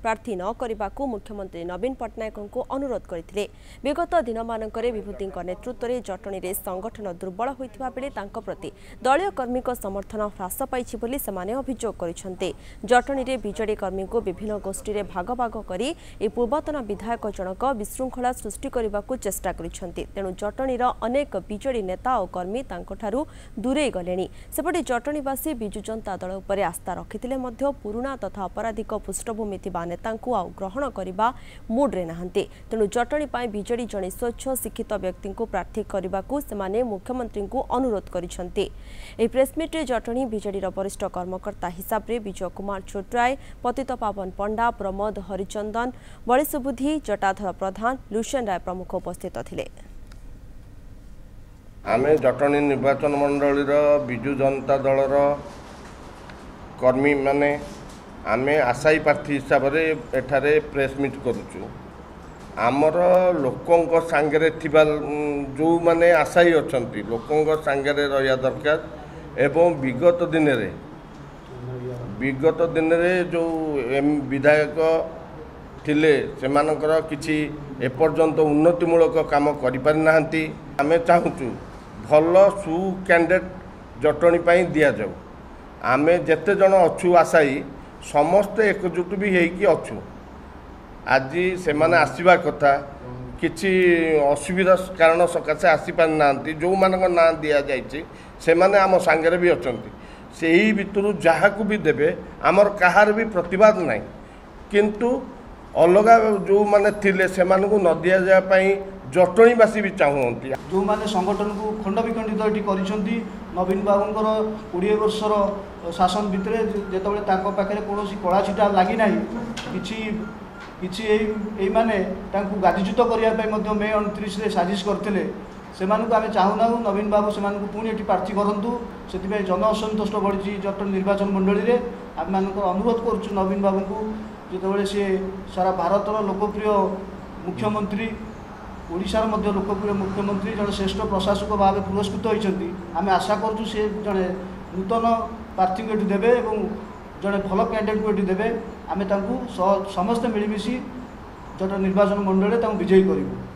प्रार्थी न करने को मुख्यमंत्री नवीन पट्टनायक को अनुरोध करते। विगत दिन मानकरे विभूति नेतृत्व में जटनी में संगठन दुर्बल होता बेले प्रति दलीय कर्मी समर्थन ह्रास पाई अभियोग कर जटनी में बीजेडी कर्मी को विभिन्न गोष्ठी में भाग भाग कर पूर्वतन विधायक जनक विशृंखला सृष्टि करने को चेष्टा करिसेंति। तेणु जटनी अनेक बीजेडी नेता और कर्मी दूरे गले। सेपटे जटनीवासी विजु जनता दल उपर आस्था रखिथिले मध्य पुराना तथा अपराधिक पृष्ठभूमि थिबा नेतांकु आउ ग्रहण करने मुड्रे नाहंती। तेणु जटनी पाई बीजेडी जने स्वच्छ शिक्षित व्यक्ति को प्रार्थी करने को सेमाने मुख्यमंत्री को अनुरोध करिसेंति। एही प्रेसमिट रे जटनी बीजेडी वरिष्ठ कर्मकर्ता हिसाब रे विजय कुमार छोटराय, पतित पावन पंडा, प्रमोद हरिचंदन, बड़ीसुबुद्धि, जटाधर प्रधान, लुसेन राय प्रमुख उपस्थित थिले। आमे जटनी निर्वाचन मंडल विजु जनता दलर कर्मी माने आमे आशायी प्रार्थी हिसाब से एठारे प्रेसमिट करुचु। आमर लोकों सांगे जो माने आशायी अच्छा लोकों सांगे रहा दरकार एवं विगत दिन रे जो विधायक थिले सेमानकर किछि एपर्यंत उन्नतिमूलक काम करि पारि नाहंती। आमे चाहूचु भल सु कैंडिडेट जटनी पाई दिया जाऊ। आमे जेते जन अछु आशायी समस्ते एकजुट भी हेकि अछु। आज से माने आसीबा कथा किछि असुविधा कारण सकाशे आसी पारि नाहंती। जो मानक ना दिया जाइछि से माने आम सांगे भी अछंती। सेही भितरु जहाकू भी देबे आमर कहार भी प्रतिवाद नाही, किंतु अलगा जो माने थिले से मानकू न दिया जाय पई जटनीवासी भी चाहूँगी। जो माने संगठन को खंड विखंडित ये करिसेंती। नवीन बाबूंकर 20 वर्षर शासन भितर जेतबेले तांको पाखरे कोनोसी कला छिटा लागि नाही किछि एई माने तांको गादीच्युत करिया पई मध्य मे 29 रे साजिश करथिले। सेमानकु आमे चाहूना नवीन बाबू सेमानकु पुणी एठी प्रार्थी करंतु। सेतिबे जन असंतुष्ट बढ़ी जटनी निर्वाचन मंडली रे आम मानक अनुरोध करूछु नवीन बाबू को जेतबेले से सारा भारतर लोकप्रिय मुख्यमंत्री ओडिशार मध्य लोकप्रिय मुख्यमंत्री जन श्रेष्ठ प्रशासक भाव पुरस्कृत होती। आम आशा करूँ से जड़े नूतन प्रार्थी को ये देवे और जड़े भल कैंडिडेट को ये देवे। आम समस्ते मिलमिशी जट निर्वाचन मंडल विजयी करूँ।